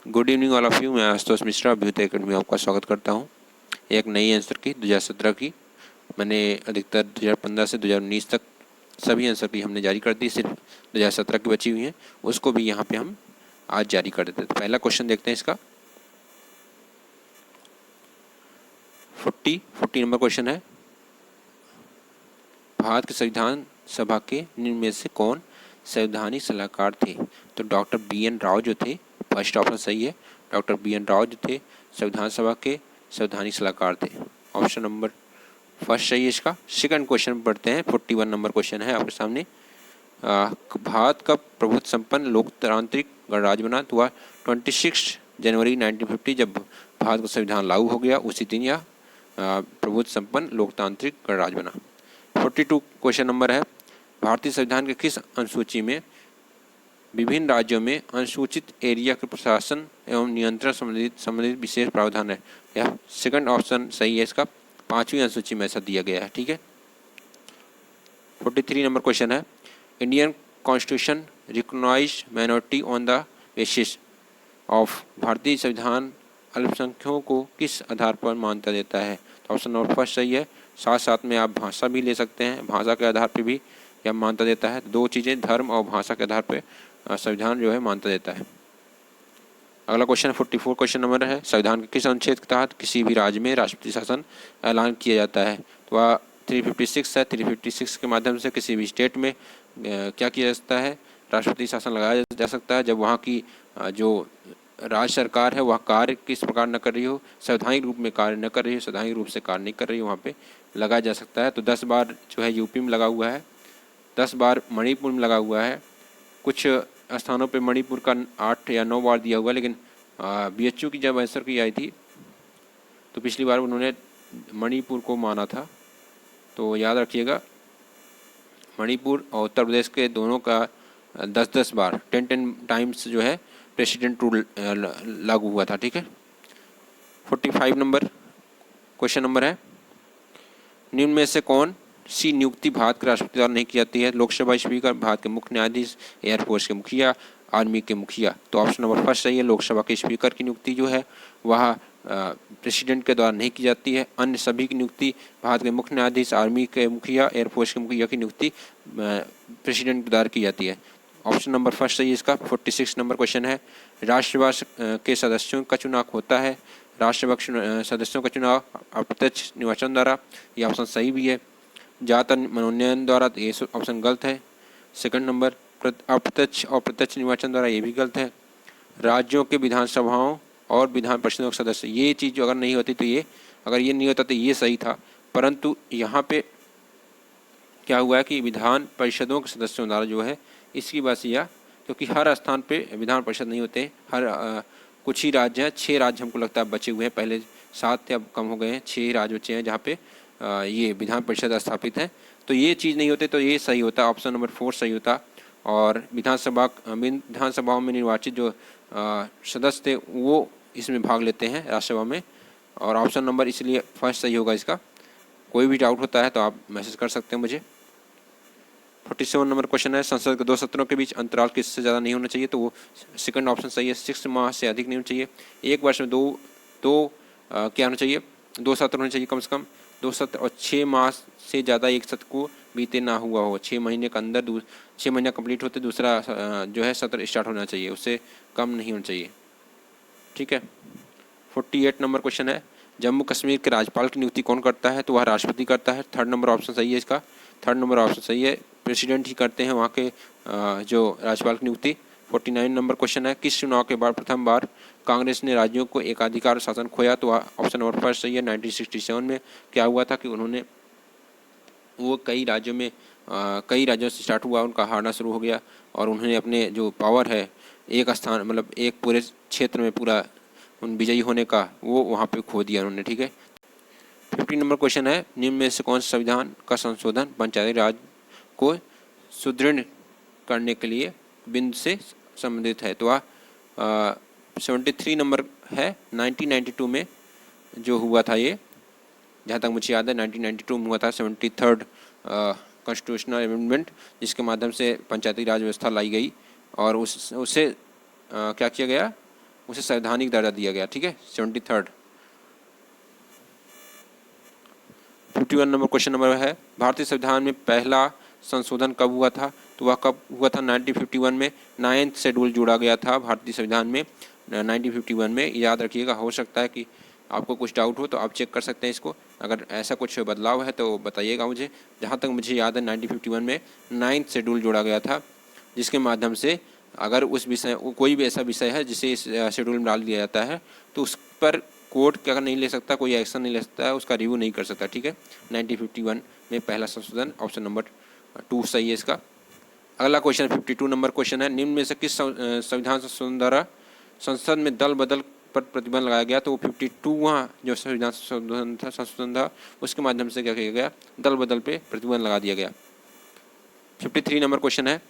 Good evening all of you. मैं Ashutosh Mishra Abhyuday academy में आपका स्वागत करता हूं। एक नई आंसर की 2017 की मैंने अधिकतर 2015 से 2019 तक सभी आंसर की हमने जारी कर दी, सिर्फ 2017 की बची हुई हैं उसको भी यहाँ पे हम आज जारी कर देते हैं। तो पहला क्वेश्चन देखते हैं इसका। 40 नंबर क्वेश्चन है, भारत के संविधान सभा के निम्न में से कौन संवैधानिक सलाहकार थे? तो डॉक्टर BN राव जो थे, फर्स्ट ऑप्शन सही है। डॉक्टर BN राव जो थे संविधान सभा के संवैधानिक सलाहकार थे, ऑप्शन नंबर फर्स्ट सही है इसका। सेकंड क्वेश्चन पढ़ते हैं, 41 नंबर क्वेश्चन है आपके सामने। भारत का प्रभुत्व संपन्न लोकतांत्रिक गणराज्य बना तो 26 जनवरी 1950 जब भारत का संविधान लागू हो गया, उसी दिन यह प्रभुत्व संपन्न लोकतांत्रिक गणराज्य बना। 42 क्वेश्चन नंबर है, भारतीय संविधान के किस अनुसूची में विभिन्न राज्यों में अनुसूचित एरिया के प्रशासन एवं नियंत्रण संबंधित विशेष प्रावधान है? यह सेकंड ऑप्शन सही है इसका, 5वीं अनुसूची में ऐसा दिया गया है, ठीक है। 43 नंबर क्वेश्चन है, Indian constitution recognise minority on the basis of, भारतीय संविधान अल्पसंख्यकों को किस आधार पर मान्यता देता है? तो ऑप्शन नंबर फर्स्ट सही है। साथ साथ में आप भाषा भी ले सकते हैं, भाषा के आधार पर भी यह मान्यता देता है। दो चीज़ें, धर्म और भाषा के आधार पर संविधान जो है मान्यता देता है। अगला क्वेश्चन 44 क्वेश्चन नंबर है, संविधान के किस अनुच्छेद के तहत किसी भी राज्य में राष्ट्रपति शासन ऐलान किया जाता है? तो वह 356 है। 356 के माध्यम से किसी भी स्टेट में क्या किया जा सकता है? राष्ट्रपति शासन लगाया जा सकता है जब वहाँ की जो राज्य सरकार है वह कार्य किस प्रकार न कर रही हो, संवैधानिक रूप में कार्य न कर रही हो, संवैधानिक रूप से कार्य नहीं कर रही हो, वहाँ पे लगाया जा सकता है। तो 10 बार जो है यूपी में लगा हुआ है, 10 बार मणिपुर में लगा हुआ है, कुछ स्थानों पे मणिपुर का 8 या 9 बार दिया हुआ है। लेकिन BHU की जब आंसर की आई थी तो पिछली बार उन्होंने मणिपुर को माना था, तो याद रखिएगा मणिपुर और उत्तर प्रदेश के दोनों का 10-10 बार 10 टाइम्स जो है प्रेसिडेंट रूल लागू हुआ था, ठीक है। 45 नंबर क्वेश्चन नंबर है, निम्न में से कौन सी नियुक्ति भारत के राष्ट्रपति द्वारा नहीं की जाती है? लोकसभा स्पीकर, भारत के मुख्य न्यायाधीश, एयरफोर्स के मुखिया, आर्मी के मुखिया। तो ऑप्शन नंबर फर्स्ट सही है, लोकसभा के स्पीकर की नियुक्ति जो है वह प्रेसिडेंट के द्वारा नहीं की जाती है। अन्य सभी की नियुक्ति, भारत के मुख्य न्यायाधीश, आर्मी के मुखिया, एयरफोर्स के मुखिया की नियुक्ति प्रेसिडेंट के द्वारा की जाती है। ऑप्शन नंबर फर्स्ट सही है इसका। 46 नंबर क्वेश्चन है, राष्ट्रसभा के सदस्यों का चुनाव होता है, राष्ट्रसभा सदस्यों का चुनाव अप्रत्यक्ष निर्वाचन द्वारा, यह ऑप्शन सही भी है। ज़्यादातर मनोनयन द्वारा, तो ये ऑप्शन गलत है। सेकंड नंबर अप्रत्यक्ष और प्रत्यक्ष निर्वाचन द्वारा, ये भी गलत है। राज्यों के विधानसभाओं और विधान परिषदों के सदस्य, ये चीज़ अगर नहीं होती तो ये, अगर ये नहीं होता तो ये सही था, परंतु यहाँ पे क्या हुआ है कि विधान परिषदों के सदस्यों द्वारा जो है इसकी बात यह, क्योंकि हर स्थान पे विधान परिषद नहीं होते, हर कुछ ही राज्य हैं, 6 राज्य हमको लगता है बचे हुए हैं, पहले 7 थे अब कम हो गए हैं, 6 राज्य बचे हैं जहाँ पे ये विधान परिषद स्थापित है। तो ये चीज़ नहीं होते तो ये सही होता, ऑप्शन नंबर 4 सही होता। और विधानसभाओं में निर्वाचित जो सदस्य थे वो इसमें भाग लेते हैं राज्यसभा में, और ऑप्शन नंबर इसलिए फर्स्ट सही होगा इसका। कोई भी डाउट होता है तो आप मैसेज कर सकते हैं मुझे। 47 नंबर क्वेश्चन है, संसद के 2 सत्रों के बीच अंतराल किससे ज़्यादा नहीं होना चाहिए? तो वो सेकंड ऑप्शन सही है, 6 माह से अधिक नहीं होना चाहिए। एक वर्ष में क्या होना चाहिए? 2 सत्र होने चाहिए कम से कम 2 सत्र, और 6 माह से ज़्यादा एक सत्र को बीते ना हुआ हो, 6 महीने के अंदर 6 महीना कंप्लीट होते दूसरा जो है सत्र स्टार्ट होना चाहिए, उससे कम नहीं होना चाहिए, ठीक है। 48 नंबर क्वेश्चन है, जम्मू कश्मीर के राज्यपाल की नियुक्ति कौन करता है? तो वह राष्ट्रपति करता है, थर्ड नंबर ऑप्शन सही है इसका। थर्ड नंबर ऑप्शन सही है, प्रेसिडेंट ही करते हैं वहाँ के जो राज्यपाल की नियुक्ति। 49 नंबर क्वेश्चन है, किस चुनाव के बाद प्रथम बार कांग्रेस ने राज्यों को एकाधिकार शासन खोया? तो ऑप्शन नंबर फर्स्ट सही है। 1967 में क्या हुआ था कि उन्होंने वो कई राज्यों से स्टार्ट हुआ, उनका हारना शुरू हो गया और उन्होंने अपने जो पावर है एक स्थान मतलब एक पूरे क्षेत्र में पूरा उन विजयी होने का वो वहाँ पे खो दिया उन्होंने, ठीक है। 50 नंबर क्वेश्चन है, निम्न में से कौन सा संविधान का संशोधन पंचायती राज को सुदृढ़ करने के लिए बिंदु से संबंधित है? तो 73 नंबर है, 1992 में जो हुआ था ये, जहाँ तक मुझे याद है 1992 में हुआ था 73rd कॉन्स्टिट्यूशनल अमेंडमेंट, जिसके माध्यम से पंचायती राज व्यवस्था लाई गई और उससे क्या किया गया, उसे संवैधानिक दर्जा दिया गया। ठीक है, 73rd। 51 नंबर क्वेश्चन नंबर है, भारतीय संविधान में पहला संशोधन कब हुआ था? तो वह कब हुआ था? 1951 में 9th शेड्यूल जोड़ा गया था भारतीय संविधान में 1951 में। याद रखिएगा, हो सकता है कि आपको कुछ डाउट हो तो आप चेक कर सकते हैं इसको। अगर ऐसा कुछ बदलाव है तो बताइएगा मुझे। जहाँ तक मुझे याद है 1951 में 9th शेड्यूल जोड़ा गया था, जिसके माध्यम से अगर उस विषय कोई भी ऐसा विषय है जिसे इस शेड्यूल में डाल दिया जाता है तो उस पर कोर्ट क्या नहीं ले सकता, कोई एक्शन नहीं ले सकता है, उसका रिव्यू नहीं कर सकता। ठीक है, 1951 में पहला संशोधन, ऑप्शन नंबर 2 सही है इसका। अगला क्वेश्चन 52 नंबर क्वेश्चन है, निम्न में से किस संविधान संशोधन द्वारा संसद में दल बदल पर प्रतिबंध लगाया गया? तो वो 52वां जो संविधान संशोधन था उसके माध्यम से क्या किया गया? दल बदल पे प्रतिबंध लगा दिया गया। 53 नंबर क्वेश्चन है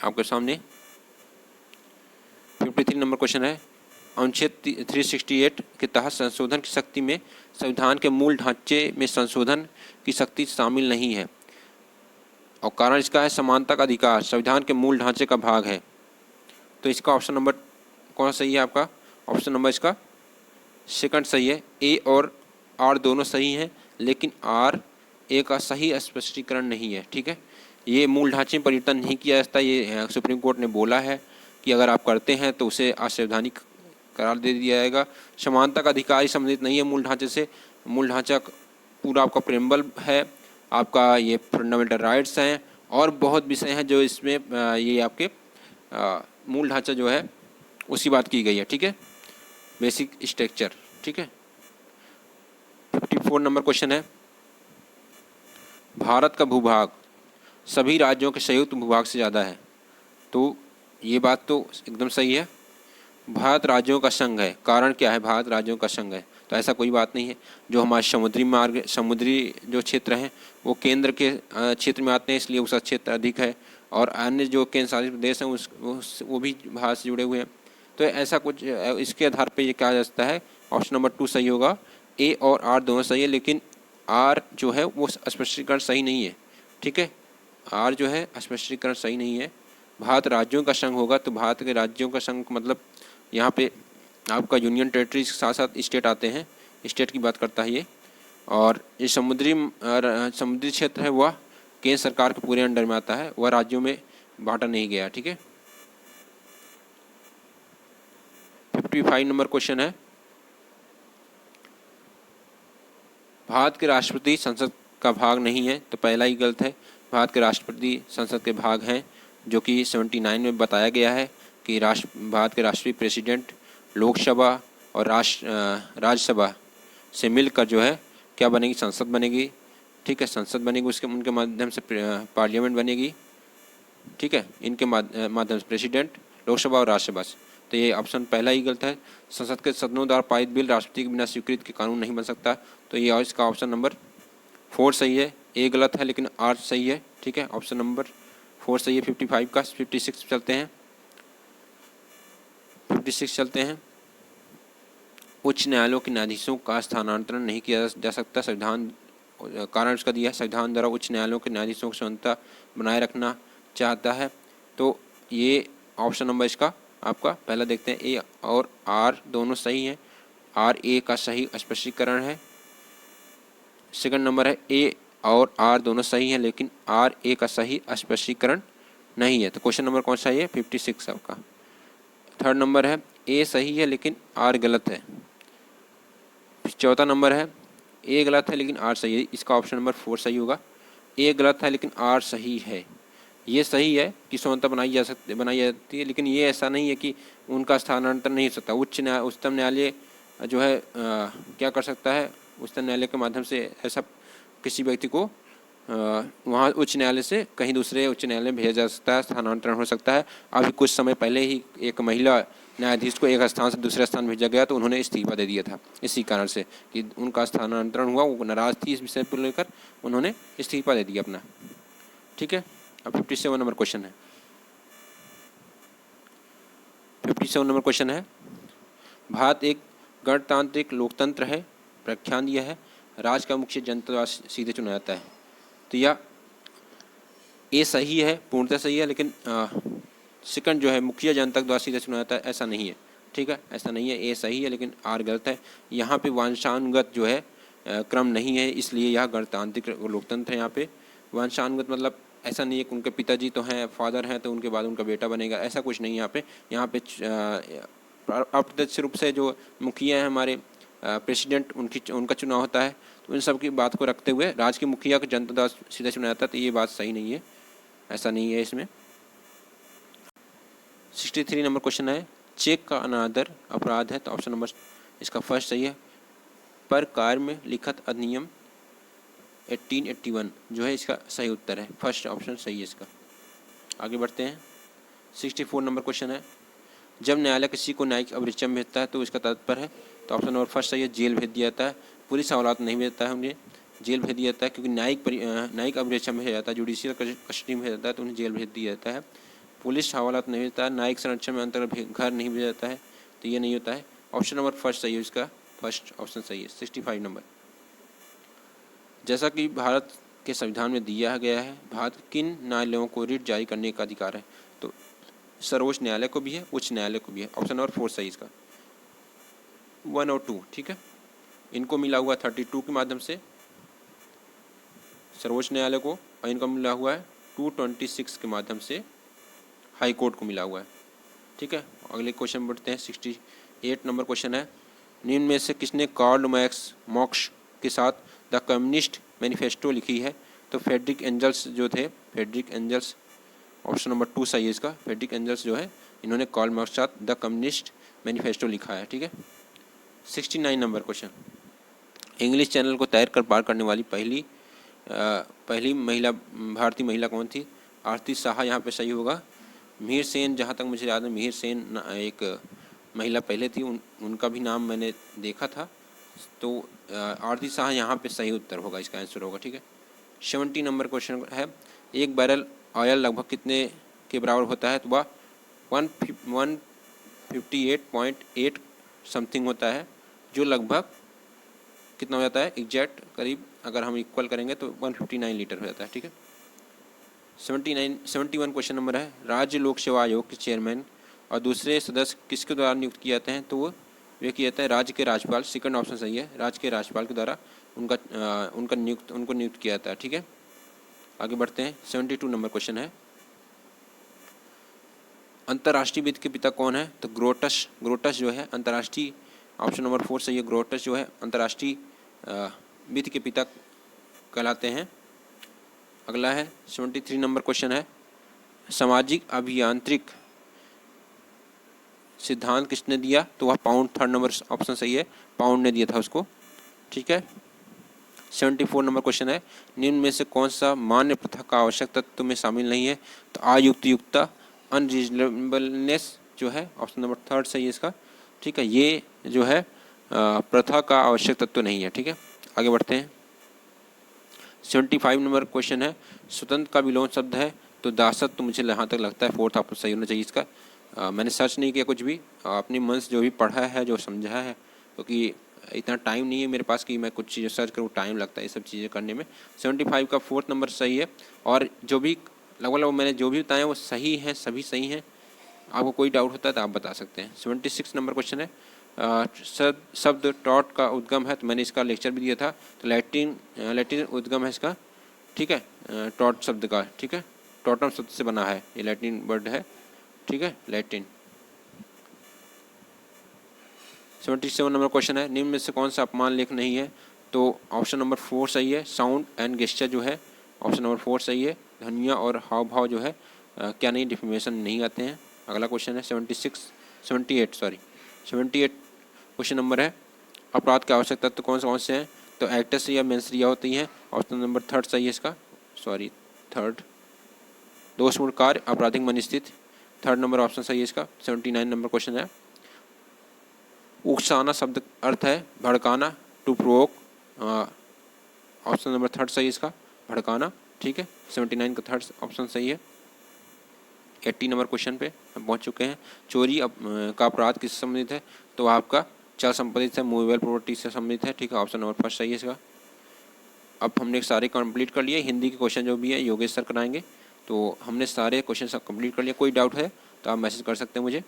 आपके सामने। 53 नंबर क्वेश्चन है, अनुच्छेद 368 के तहत संशोधन की शक्ति में संविधान के मूल ढांचे में संशोधन की शक्ति शामिल नहीं है, और कारण इसका है समानता का अधिकार संविधान के मूल ढांचे का भाग है। तो इसका ऑप्शन नंबर कौन सही है आपका? ऑप्शन नंबर इसका सेकंड सही है। ए और आर दोनों सही हैं, लेकिन आर ए का सही स्पष्टीकरण नहीं है। ठीक है, ये मूल ढांचे में परिवर्तन नहीं किया जाता, ये सुप्रीम कोर्ट ने बोला है कि अगर आप करते हैं तो उसे असंवैधानिक करार दे दिया जाएगा। समानता का अधिकार ही संबंधित नहीं है मूल ढांचे से। मूल ढांचा पूरा आपका प्रेम्बल है, आपका ये फंडामेंटल राइट्स हैं, और बहुत विषय हैं जो इसमें ये आपके मूल ढांचा जो है उसी बात की गई है। ठीक है, बेसिक स्ट्रक्चर। ठीक है, 54 नंबर क्वेश्चन है, भारत का भूभाग सभी राज्यों के संयुक्त भूभाग से ज़्यादा है। तो ये बात तो एकदम सही है, भारत राज्यों का संघ है। कारण क्या है? भारत राज्यों का संघ है, तो ऐसा कोई बात नहीं है। जो हमारे समुद्री मार्ग, समुद्री जो क्षेत्र हैं वो केंद्र के क्षेत्र में आते हैं, इसलिए उसका क्षेत्र अधिक है, और अन्य जो केंद्र शासित प्रदेश हैं वो भी भारत से जुड़े हुए हैं। तो ऐसा कुछ इसके आधार पर ये कहा जा सकता है ऑप्शन नंबर 2 सही होगा। ए और आर दोनों सही है, लेकिन आर जो है वो स्पष्टीकरण सही नहीं है। ठीक है, आर जो है स्पष्टीकरण सही नहीं है। भारत राज्यों का संघ होगा, तो भारत के राज्यों का संघ मतलब यहाँ पे आपका यूनियन टेरिटरीज के साथ साथ स्टेट आते हैं, स्टेट की बात करता है ये। और ये समुद्री क्षेत्र है वह केंद्र सरकार के पूरे अंडर में आता है, वह राज्यों में बांटा नहीं गया। ठीक है, 55 नंबर क्वेश्चन है, भारत के राष्ट्रपति संसद का भाग नहीं है। तो पहला ही गलत है, भारत के राष्ट्रपति संसद के भाग हैं, जो कि 79 में बताया गया है कि भारत के राष्ट्रीय प्रेसिडेंट लोकसभा और राज्यसभा से मिलकर जो है क्या बनेगी? संसद बनेगी। ठीक है, संसद बनेगी, उसके उनके माध्यम से पार्लियामेंट बनेगी। ठीक है, इनके माध्यम से प्रेसिडेंट, लोकसभा और राज्यसभा से। तो ये ऑप्शन पहला ही गलत है। संसद के सदनों द्वारा पारित बिल राष्ट्रपति के बिना स्वीकृत के कानून नहीं बन सकता। तो ये इसका ऑप्शन नंबर 4 सही है। ए गलत है लेकिन आर सही है। ठीक है, ऑप्शन नंबर 4 सही है 55 का। 56 चलते हैं, 56 चलते हैं। उच्च न्यायालयों के न्यायाधीशों का स्थानांतरण नहीं किया जा सकता, संविधान कारण उसका दिया है, संविधान द्वारा उच्च न्यायालयों के न्यायाधीशों की स्वतंत्रता बनाए रखना चाहता है। तो ये ऑप्शन नंबर इसका आपका पहला देखते हैं, ए और आर दोनों सही हैं। आर ए का सही स्पष्टीकरण है। सेकंड नंबर है ए और आर दोनों सही हैं, लेकिन आर ए का सही स्पष्टीकरण नहीं है। तो क्वेश्चन नंबर कौन सा है? 56 आपका। थर्ड नंबर है ए सही है लेकिन आर गलत है। चौथा नंबर है ए गलत है लेकिन आर सही है। इसका ऑप्शन नंबर 4 सही होगा। ए गलत है लेकिन आर सही है। ये सही है कि स्वतंत्रता बनाई जाती है, लेकिन ये ऐसा नहीं है कि उनका स्थानांतरण नहीं हो सकता। उच्चतम न्यायालय जो है क्या कर सकता है? उच्चतम न्यायालय के माध्यम से ऐसा किसी व्यक्ति को वहाँ उच्च न्यायालय से कहीं दूसरे उच्च न्यायालय में भेजा जा सकता है, स्थानांतरण हो सकता है। अभी कुछ समय पहले ही एक महिला न्यायाधीश को एक स्थान से दूसरे स्थान भेजा गया तो उन्होंने इस्तीफा दे दिया था, इसी कारण से कि उनका स्थानांतरण हुआ, वो नाराज़ थी इस विषय को लेकर, उन्होंने इस्तीफा दे दिया अपना। ठीक है, अब 57 नंबर क्वेश्चन है। 57 नंबर क्वेश्चन है, भारत एक गणतांत्रिक लोकतंत्र है। व्याख्यान यह है, राज्य का मुख्य जनता द्वारा सीधे चुना जाता है। तो यह ए सही है, पूर्णतः सही है, लेकिन सेकंड जो है मुखिया जनता द्वारा सीधे चुना जाता है, ऐसा नहीं है। ठीक है, ऐसा नहीं है, ए सही है लेकिन आर गलत है। यहाँ पे वंशानुगत जो है क्रम नहीं है, इसलिए यह गणतांत्रिक लोकतंत्र है। यहाँ पे वंशानुगत मतलब ऐसा नहीं है कि उनके पिताजी तो हैं, फादर हैं तो उनके बाद उनका बेटा बनेगा, ऐसा कुछ नहीं है यहाँ पे। यहाँ पे अप्रत्यक्ष रूप से जो मुखिया हैं हमारे प्रेसिडेंट, उनका चुनाव होता है। तो इन सब की बात को रखते हुए राज्य के मुखिया को जनता द्वारा सीधे चुना जाता है, तो ये बात सही नहीं है, ऐसा नहीं है इसमें। 63 नंबर क्वेश्चन है, चेक का अनादर अपराध है, तो ऑप्शन नंबर इसका फर्स्ट सही है। पर कार्य में लिखित अधिनियम 1881 जो है इसका सही उत्तर है, फर्स्ट ऑप्शन सही है इसका। आगे बढ़ते हैं। 64 नंबर क्वेश्चन है, जब न्यायालय किसी को न्यायिक अवरिचय में भेजता है तो इसका तात्पर्य है, तो ऑप्शन नंबर फर्स्ट सही है, जेल भेज दिया जाता है। पुलिस हवालात नहीं भेजता है, उन्हें जेल भेज दिया जाता है, क्योंकि न्यायिक अवरिचय में भेजा जाता है, जुडिशियल कस्टडी में भेजा जाता है, तो उन्हें जेल भेज दिया जाता है। पुलिस हवालात नहीं भेजता है, न्यायिक संरक्षण में अंतर्गत घर नहीं भेजा जाता है, तो ये नहीं होता है। ऑप्शन नंबर फर्स्ट सही है, इसका फर्स्ट ऑप्शन सही है। 65 नंबर, जैसा कि भारत के संविधान में दिया गया है, भारत किन न्यायालयों को रिट जारी करने का अधिकार है, तो सर्वोच्च न्यायालय को भी है, उच्च न्यायालय को भी है। ऑप्शन नंबर 4 सही इसका, 1 और 2, ठीक है। इनको मिला हुआ 32 के माध्यम से सर्वोच्च न्यायालय को, और इनको मिला हुआ है 226 के माध्यम से हाई कोर्ट को मिला हुआ है, ठीक है। अगले क्वेश्चन बढ़ते हैं। 68 नंबर क्वेश्चन है, निम्न में से किसने कार्ल मार्क्स के साथ द कम्युनिस्ट मैनिफेस्टो लिखी है, तो फ्रेडरिक एंजल्स जो थे, फ्रेडरिक एंजल्स, ऑप्शन नंबर 2 सही है इसका। फ्रेडरिक एंजल्स जो है, इन्होंने कार्ल मार्क्स के साथ द कम्युनिस्ट मैनिफेस्टो लिखा है, ठीक है। 69 नंबर क्वेश्चन, इंग्लिश चैनल को तैर कर पार करने वाली पहली महिला, भारतीय महिला कौन थी? आरती साहा यहाँ पे सही होगा। मिहिर सेन, जहाँ तक मुझे याद है, मिहिर सेन एक महिला पहले थी, उनका भी नाम मैंने देखा था, तो आरती साहा यहाँ पे सही उत्तर होगा, इसका आंसर होगा, ठीक है। 70 नंबर क्वेश्चन है, एक बैरल ऑयल लगभग कितने के बराबर होता है, तो वह 158.8 समथिंग होता है, जो लगभग कितना हो जाता है एग्जैक्ट करीब, अगर हम इक्वल करेंगे तो 159 लीटर हो जाता है, ठीक है। 71 क्वेश्चन नंबर है, राज्य लोक सेवा आयोग के चेयरमैन और दूसरे सदस्य किसके द्वारा नियुक्त किए जाते हैं, तो वो किया जाता है राज्य के राज्यपाल, सेकंड ऑप्शन सही है, राज्य के राज्यपाल के द्वारा उनको नियुक्त किया जाता है, ठीक है। आगे बढ़ते हैं। 72 नंबर क्वेश्चन है, अंतर्राष्ट्रीय वित्त के पिता कौन है, तो ग्रोटस जो है अंतर्राष्ट्रीय, ऑप्शन नंबर 4 सही है, ग्रोटस जो है अंतर्राष्ट्रीय वित्त के पिता कहलाते हैं। अगला है 73 नंबर क्वेश्चन है, सामाजिक अभियांत्रिक सिद्धांत किसने दिया, तो वह पाउंड, थर्ड नंबर ऑप्शन सही है, पाउंड ने दिया था उसको, ठीक है। 74 नंबर क्वेश्चन है, निम्न में से कौन सा मान्य प्रथा का आवश्यक तत्व में शामिल नहीं है, तो अयुक्तता, अनरीजनेबलनेस जो है, ऑप्शन नंबर थर्ड सही है इसका, ठीक है। ये जो है प्रथा का आवश्यक तत्व नहीं है, ठीक है। आगे बढ़ते हैं। 75 नंबर क्वेश्चन है, स्वतंत्र का विलोम शब्द है, तो दासत्व, तो मुझे यहाँ तक लगता है फोर्थ ऑप्शन सही होना चाहिए इसका। मैंने सर्च नहीं किया कुछ भी, अपनी मन से जो भी पढ़ा है, जो समझा है, क्योंकि इतना टाइम नहीं है मेरे पास कि मैं कुछ चीज़ें सर्च करूँ, टाइम लगता है ये सब चीज़ें करने में। 75 का फोर्थ नंबर सही है, और जो भी लगभग मैंने जो भी बताया वो सही है, सभी सही हैं। आपको कोई डाउट होता है तो आप बता सकते हैं। 76 नंबर क्वेश्चन है, शब्द टॉट का उद्गम है, तो मैंने इसका लेक्चर भी दिया था, तो लैटिन उद्गम है इसका, ठीक है, टॉट शब्द का, ठीक है, टॉटम शब्द से बना है, ये लैटिन वर्ड है, ठीक है, लैटिन। 77 नंबर क्वेश्चन है, निम्न में से कौन सा अपमान लेख नहीं है, तो ऑप्शन नंबर 4 सही है, साउंड एंड गेस्चर जो है, ऑप्शन नंबर 4 सही है, ध्वनियाँ और हाव भाव जो है क्या नहीं, डिफेमेशन नहीं आते हैं। अगला क्वेश्चन है 78 क्वेश्चन नंबर है, अपराध के आवश्यक तत्व कौन से हैं, तो एक्टस या मेंसरिया होती हैं, ऑप्शन नंबर थर्ड सही है इसका, थर्ड। दोषपूर्ण कार्य, आपराधिक मन स्थिति, थर्ड नंबर ऑप्शन सही है इसका। 79 नंबर क्वेश्चन है, उकसाना शब्द अर्थ है भड़काना, to provoke, option number third सही है इसका, भड़काना, ठीक है। 79 का थर्ड ऑप्शन सही है। 80 नंबर क्वेश्चन पे हम पहुंच चुके हैं, चोरी का अपराध किससे संबंधित है, तो आपका चल संपत्ति से, मूवेबल प्रॉपर्टी से संबंधित है, ठीक है, ऑप्शन नंबर फर्स्ट सही है इसका। अब हमने सारे कंप्लीट कर लिए, हिंदी के क्वेश्चन जो भी है योगेश सर कराएंगे, तो हमने सारे क्वेश्चन सब कंप्लीट कर लिए। कोई डाउट है तो आप मैसेज कर सकते हैं मुझे।